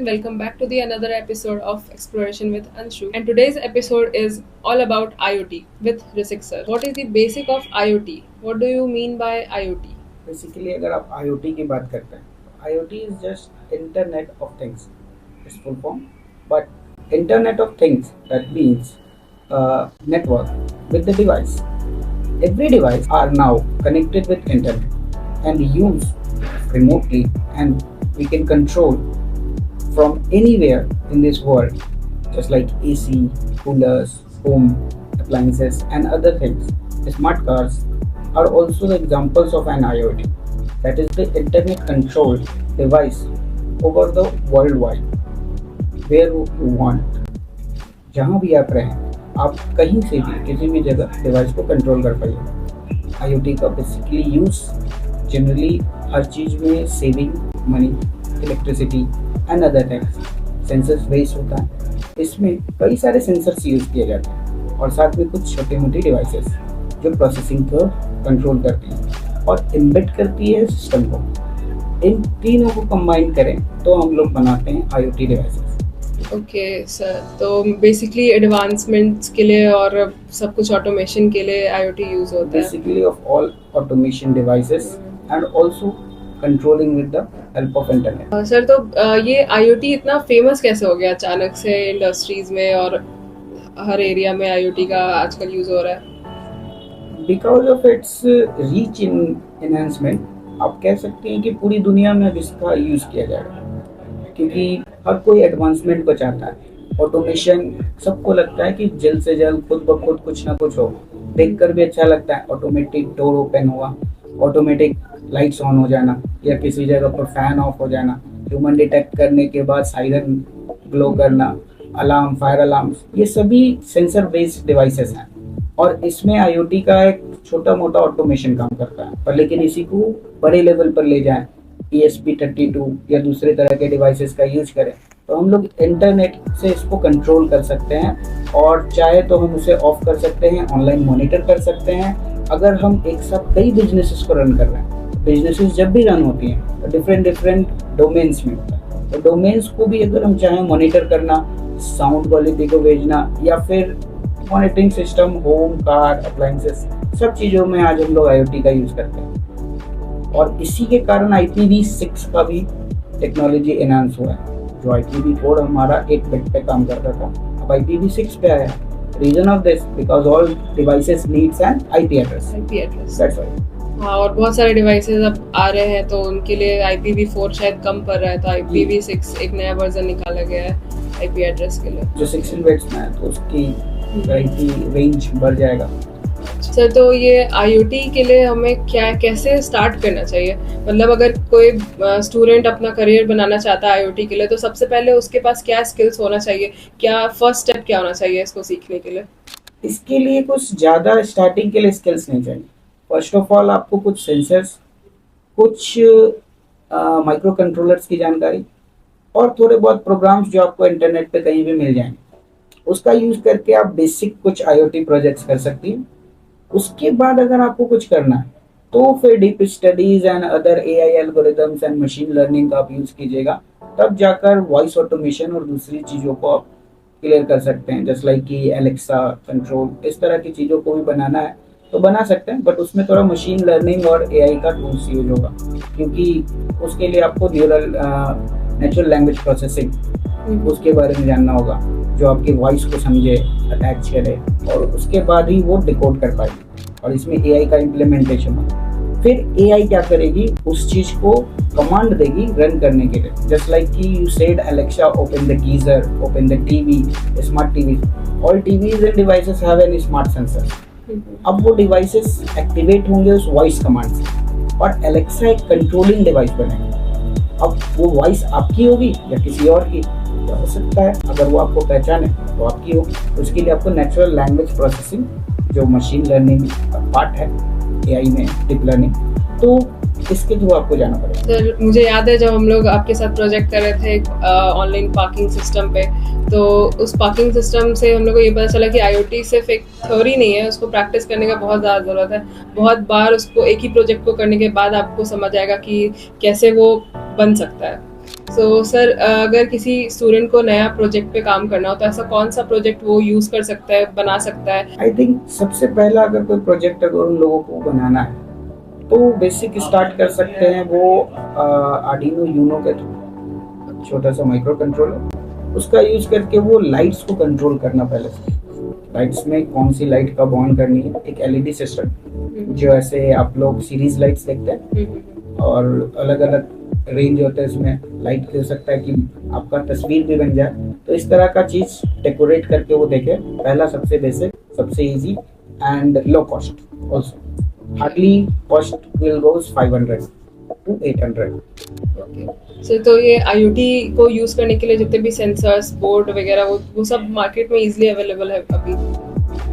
and welcome back to the another episode of Exploration with Anshu. And today's episode is all about IoT with Risik sir. What is the basic of IoT? What do you mean by IoT? Basically अगर आप IoT की बात करते हैं तो IoT is just internet of things it's full form but internet of things that means network with the device. Every device are now connected with internet and used remotely, and we can control from anywhere in this world, just like AC, coolers, home appliances, and other things. Smart cars are also the examples of an IoT, that is the internet controlled device over the worldwide, where you want. जहाँ भी आप रहें, आप कहीं से भी किसी भी जगह डिवाइस को कंट्रोल कर पाइए. IoT का बेसिकली यूज़ जनरली हर चीज़ में saving money, electricity and other things. Sensors based होता है. इसमें कई सारे सेंसर्स यूज़ किए जाते हैं और साथ में कुछ छोटी मोटी डिवाइसेस जो प्रोसेसिंग को कंट्रोल करती हैं और एम्बेड करती है सिस्टम को. इन तीनों को कंबाइन करें तो हम लोग बनाते हैं IoT डिवाइसेस. ओके सर, तो बेसिकली एडवांसमेंट्स के लिए और सब कुछ ऑटोमेशन के लिए IoT यूज होता है. Basically of all automation devices and also controlling with the help of internet. Sir, तो ये IoT इतना फेमस कैसे हो गया अचानक से इंडस्ट्रीज में और हर एरिया में IoT का आजकल यूज हो रहा है? Because of its reach in enhancement, आप कह सकते हैं कि पूरी दुनिया में अब इसका यूज किया जाएगा क्योंकि हर कोई एडवांसमेंट को चाहता है. ऑटोमेशन सबको लगता है कि जल्द से जल्द खुद ब खुद कुछ ना कुछ हो. देखकर भी अच्छा लगता है. ऑटोमेटिक डोर ओपन हुआ, ऑटोमेटिक लाइट्स ऑन हो जाना या किसी जगह पर फैन ऑफ हो जाना, ह्यूमन डिटेक्ट करने के बाद साइरन ग्लो करना, अलार्म, फायर अलार्म्स, ये सभी सेंसर बेस्ड डिवाइसेस हैं और इसमें IoT का एक छोटा मोटा ऑटोमेशन काम करता है. पर लेकिन इसी को बड़े लेवल पर ले जाएं, ESP32 या दूसरे तरह के डिवाइसेस का यूज करें तो हम लोग इंटरनेट से इसको कंट्रोल कर सकते हैं और चाहे तो हम उसे ऑफ कर सकते हैं, ऑनलाइन मॉनिटर कर सकते हैं. अगर हम एक साथ कई बिजनेसेस को रन कर रहे हैं, बिजनेसेस जब भी रन होती हैं तो डिफरेंट डोमेन्स में होता है. तो डोमेन्स को भी अगर हम चाहें मॉनिटर करना, साउंड क्वालिटी को भेजना या फिर monitoring system, home, car, appliances, सब चीज़ों में आज हम लोग IoT का यूज़ करते हैं. और इसी के कारण IPv6 का भी टेक्नोलॉजी एनहांस हुआ है. जो IPv4 हमारा 8 बिट पे काम करता था, अब IPv6 पे आया. Reason of this because all devices needs an IP address. That's why. हाँ, और बहुत सारे डिवाइसेस अब आ रहे हैं तो उनके लिए IPv4 शायद कम पड़ रहा है, तो IPv6 एक नया वर्जन निकाला गया है IP एड्रेस के लिए जो 16 बिट्स में है तो उसकी रेंज बढ़ जाएगा. सर, तो ये IoT के लिए हमें कैसे स्टार्ट करना चाहिए? मतलब अगर कोई स्टूडेंट अपना करियर बनाना चाहता है IoT के लिए तो सबसे पहले उसके पास क्या स्किल्स होना चाहिए? क्या फर्स्ट स्टेप क्या होना चाहिए इसको सीखने के लिए? इसके लिए कुछ ज़्यादा स्टार्टिंग के लिए स्किल्स नहीं चाहिए. फर्स्ट ऑफ ऑल आपको कुछ सेंसर्स, कुछ माइक्रो कंट्रोलर्स की जानकारी और थोड़े बहुत प्रोग्राम्स जो आपको इंटरनेट पे कहीं भी मिल जाएंगे, उसका यूज़ करके आप बेसिक कुछ IoT प्रोजेक्ट्स कर सकती हैं. उसके बाद अगर आपको कुछ करना है तो फिर deep studies and other AI algorithms and machine learning का आप यूज़ कीजिएगा. तब जाकर वॉइस ऑटोमेशन और दूसरी चीज़ों को आप क्लियर कर सकते हैं. जस्ट लाइक कि एलेक्सा कंट्रोल, इस तरह की चीज़ों को भी बनाना है तो बना सकते हैं, बट उसमें थोड़ा मशीन लर्निंग और AI का टूल्स यूज होगा क्योंकि उसके लिए आपको नेचुरल लैंग्वेज प्रोसेसिंग उसके बारे में जानना होगा जो आपकी वॉइस को समझे, अटैच करे और उसके बाद ही वो डिकोड कर पाएगी. और इसमें AI का इम्प्लीमेंटेशन होगा. फिर AI क्या करेगी, उस चीज़ को कमांड देगी रन करने के लिए. जस्ट लाइक कि you said Alexa open the geyser, open the TV, smart TV. All TVs end devices have an smart sensor. अब वो डिवाइसेस एक्टिवेट होंगे उस वॉइस कमांड से और एलेक्सा एक कंट्रोलिंग डिवाइस बनेगी. अब वो वॉइस आपकी होगी या किसी और की तो हो सकता है. अगर वो आपको पहचाने तो आपकी हो. तो उसके लिए आपको नेचुरल लैंग्वेज प्रोसेसिंग जो मशीन लर्निंग पार्ट है AI में, डीप लर्निंग, तो इसके थ्रू आपको जाना पड़ेगा. सर, मुझे याद है जब हम लोग आपके साथ प्रोजेक्ट कर रहे थे ऑनलाइन पार्किंग सिस्टम पे, तो उस पार्किंग सिस्टम से हम लोग को ये पता चला कि IoT सिर्फ एक थ्योरी नहीं है, उसको प्रैक्टिस करने का बहुत ज़्यादा ज़रूरत है. बहुत बार उसको एक ही प्रोजेक्ट को करने के बाद आपको समझ आएगा कि कैसे वो बन सकता है. सो सर, अगर किसी स्टूडेंट को नया प्रोजेक्ट पे काम करना हो तो ऐसा कौन सा प्रोजेक्ट वो यूज कर सकता है, बना सकता है? आई थिंक सबसे पहला अगर कोई प्रोजेक्ट अगर उन लोगों को बनाना है तो बेसिक स्टार्ट कर सकते हैं वो आर्डिनो यूनो के थ्रू, छोटा सा माइक्रो कंट्रोलर, उसका यूज करके वो लाइट्स को कंट्रोल करना। पहले से लाइट्स में कौन सी लाइट कब ऑन करनी है, एक एलईडी सिस्टम जो ऐसे आप लोग सीरीज लाइट्स देखते हैं और अलग अलग रेंज होता है, इसमें लाइट हो सकता है कि आपका तस्वीर भी बन जाए, तो इस तरह का चीज डेकोरेट करके वो देखे। पहला सबसे बेसिक, सबसे easy and low cost also, hardly cost will goes 500 to 800। Okay, तो ये आईओटी को यूज करने के लिए जितने भी सेंसर्स, बोर्ड वगैरह वो सब मार्केट में इजीली अवेलेबल है अभी?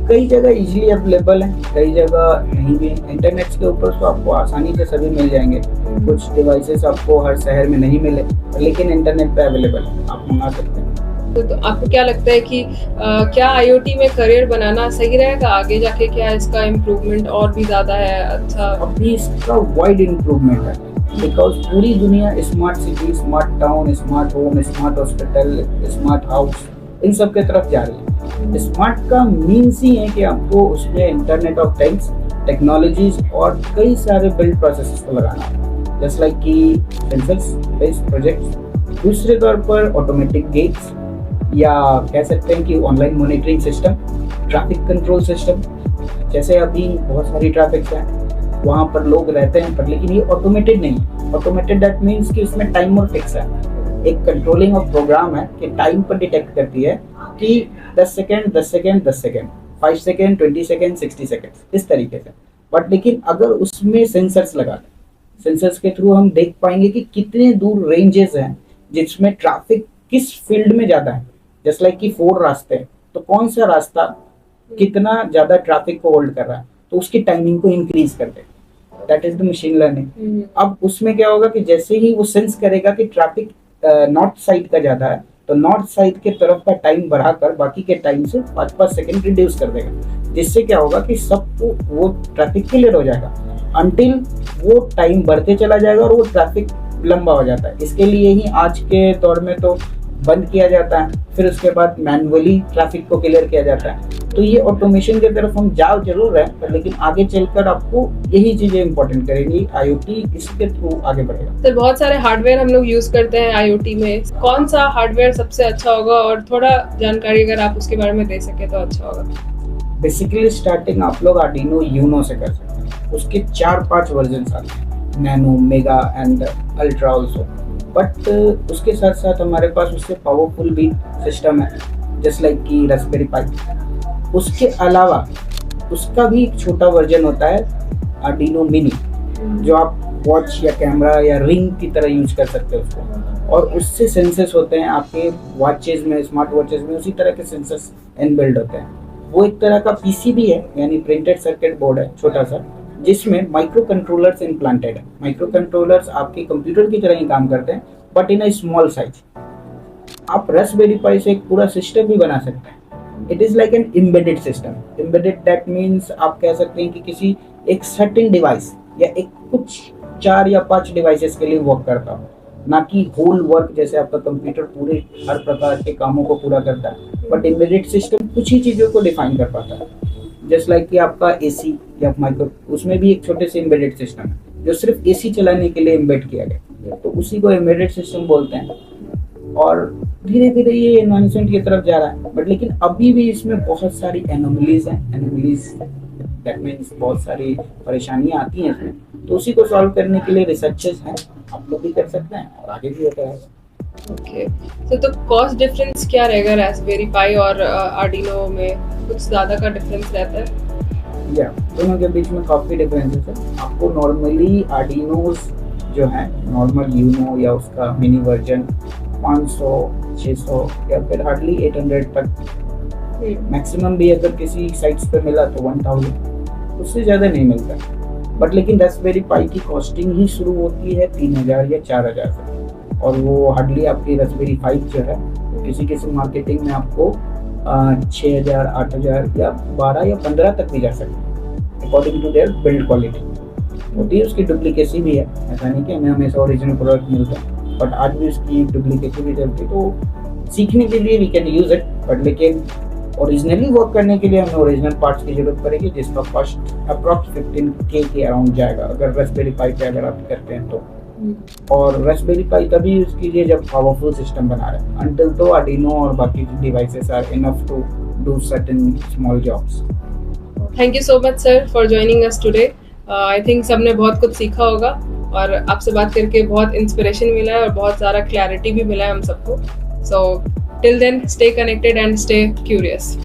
कई जगह इजीली अवेलेबल है, कई जगह नहीं भी। इंटरनेट के ऊपर तो आपको आसानी से सभी मिल जाएंगे। कुछ डिवाइसेस आपको हर शहर में नहीं मिले, लेकिन इंटरनेट पे अवेलेबल है, आप मंगा सकते हैं। तो आपको क्या लगता है कि क्या आईओटी में करियर बनाना सही रहेगा आगे जाके? क्या इसका इम्प्रूवमेंट और भी ज्यादा है? अच्छा, अभी इसका वाइड इम्प्रूवमेंट है, बिकॉज पूरी दुनिया smart city, smart town, smart home, smart hospital, smart house, इन सब के तरफ जा रही है। स्मार्ट का मीन्स ही है कि आपको उसमें इंटरनेट ऑफ थिंग्स, टेक्नोलॉजीज और कई सारे बिल्ड प्रोसेसेस को लगाना है, जस्ट लाइक कि सेंसर्स बेस्ड प्रोजेक्ट्स। दूसरे तौर पर ऑटोमेटिक गेट्स, या कह सकते हैं कि online monitoring system, traffic control system. जैसे अभी बहुत सारी ट्रैफिक है, वहाँ पर लोग रहते हैं, पर लेकिन ये ऑटोमेटेड नहीं। ऑटोमेटेड दैट मीन्स कि उसमें टाइमर फिक्स है, एक कंट्रोलिंग ऑफ प्रोग्राम है कि टाइम पर डिटेक्ट करती है कि 10 second 10 second 10 second, 5 second 20 second 60 second, इस तरीके से। बट लेकिन अगर उसमें सेंसर्स लगा दें, सेंसर्स के थ्रू हम देख पाएंगे कि कितने दूर रेंजेस हैं जिसमें ट्रैफिक किस फील्ड में ज़्यादा है। जस्ट लाइक कि 4 रास्ते हैं, तो कौन सा रास्ता कितना ज़्यादा ट्रैफिक को होल्ड कर रहा है, तो उसकी टाइमिंग को इंक्रीज कर दे। That is the machine learning. अब उसमें क्या होगा कि जैसे ही वो सेंस करेगा कि ट्रैफिक नॉर्थ साइड का ज़्यादा है, तो नॉर्थ साइड के तरफ का टाइम बढ़ाकर बाकी के टाइम से 5-5 सेकेंड रिड्यूस कर देगा, जिससे क्या होगा कि सबको वो ट्रैफिक क्लियर हो जाएगा अंटिल वो टाइम बढ़ते चला जाएगा और वो ट्रैफिक लंबा हो जाता है। इसके लिए ही आज के दौर में तो बंद किया जाता है, फिर उसके बाद मैनुअली ट्रैफिक को क्लियर किया जाता है। तो ये ऑटोमेशन की तरफ हम जा जरूर रहे हैं, लेकिन आगे चलकर आपको यही चीजें इंपॉर्टेंट करेंगी। आईओटी इसके थ्रू आगे बढ़ेगा। तो बहुत सारे हार्डवेयर हम लोग यूज करते हैं आईओटी में, कौन सा हार्डवेयर सबसे अच्छा होगा, और थोड़ा जानकारी अगर आप उसके बारे में दे सके तो अच्छा होगा। बेसिकली स्टार्टिंग आप लोग आर्डिनो यूनो से कर सकते हैं। उसके 4-5 वर्जन आते हैं, nano, mega and ultra also. But उसके साथ साथ हमारे पास उससे पावरफुल भी सिस्टम है, जस्ट लाइक कि रास्पबेरी पाई। उसके अलावा उसका भी एक छोटा वर्जन होता है आर्डिनो मिनी, जो आप वॉच या कैमरा या रिंग की तरह यूज कर सकते हैं उसको, और उससे सेंसर्स होते हैं आपके वॉचेज में, स्मार्ट वॉचेज में उसी तरह के सेंसर्स इनबिल्ड होते हैं। वो एक तरह का पीसीबी है, यानी प्रिंटेड सर्किट बोर्ड है छोटा सा, जिसमें माइक्रो कंट्रोलर्स इम्प्लांटेड है। माइक्रो कंट्रोलर्स आपके कंप्यूटर की तरह ही काम करते हैं, but in a small size. आप रास्पबेरी पाई से एक पूरा सिस्टम भी बना सकते हैं। It is like an embedded system. Embedded that means आप कह सकते हैं कि किसी एक सर्टेन डिवाइस या एक कुछ 4 या 5 डिवाइसेस के लिए वर्क करता हो, ना कि होल वर्क जैसे आपका कंप्यूटर पूरे हर प्रकार के कामों को पूरा करता है। बट एम्बेडेड सिस्टम कुछ ही चीज़ों को डिफाइन कर पाता है, जस्ट लाइक कि आपका एसी या माइक्रो, उसमें भी एक छोटे से एम्बेडेड सिस्टम है जो सिर्फ एसी चलाने के लिए एम्बेड किया गया, तो उसी को एम्बेडेड सिस्टम बोलते हैं। और धीरे धीरे ये एडवांसमेंट की तरफ जा रहा है, बट लेकिन अभी भी इसमें बहुत सारी एनोमलीज हैं। एनोमलीज दैट मीन्स बहुत सारी परेशानियां आती हैं इसमें, तो उसी को सॉल्व करने के लिए रिसर्चेस हैं, आप लोग भी कर सकते हैं और आगे भी होता रहेगा। ओके, तो कॉस्ट डिफरेंस क्या रहेगा रास्पबेरी पाई और आर्डिनो में? कुछ ज़्यादा का डिफरेंस रहता है? या दोनों के बीच में काफ़ी डिफरेंसेस है। आपको नॉर्मली आर्डिनोज जो है, नॉर्मल यूनो या उसका मिनी वर्जन 500, 600 या फिर हार्डली 800 तक मैक्सिमम भी अगर किसी साइट्स पे मिला तो 1000, उससे ज़्यादा नहीं मिलता। बट लेकिन रास्पबेरी पाई की कॉस्टिंग ही शुरू होती है 3000 या 4000 से, और वो हार्डली आपकी रास्पबेरी 5 जो है किसी किसी मार्केटिंग में आपको 6000, 8000 या 12 या 15 तक भी जा सकते हैं, according to their build quality. होती है उसकी डुप्लीकेसी भी है, ऐसा नहीं कि हमें हमेशा ओरिजिनल प्रोडक्ट मिलता है। बट आज भी उसकी डुप्लीकेसी भी चलती है। तो सीखने के लिए we can use it, but लेकिन ओरिजिनली वर्क करने के लिए हमें ओरिजिनल पार्ट्स की जरूरत पड़ेगी, जिसका कॉस्ट अप्रॉक्स 15K के अराउंड जाएगा अगर रास्पबेरी पाई पे अगर आप करते हैं तो। और रास्पबेरी पाई तभी यूज कीजिए जब पावरफुल सिस्टम बना रहे हैं। अंटिल तो आर्डिनो और बाकी devices are enough to do certain small jobs. Thank you so much sir for joining us today. I think सबने बहुत कुछ सीखा होगा और आपसे बात करके बहुत इंस्पिरेशन मिला है और बहुत सारा क्लैरिटी भी मिला है हम सबको। So till then stay connected and stay curious.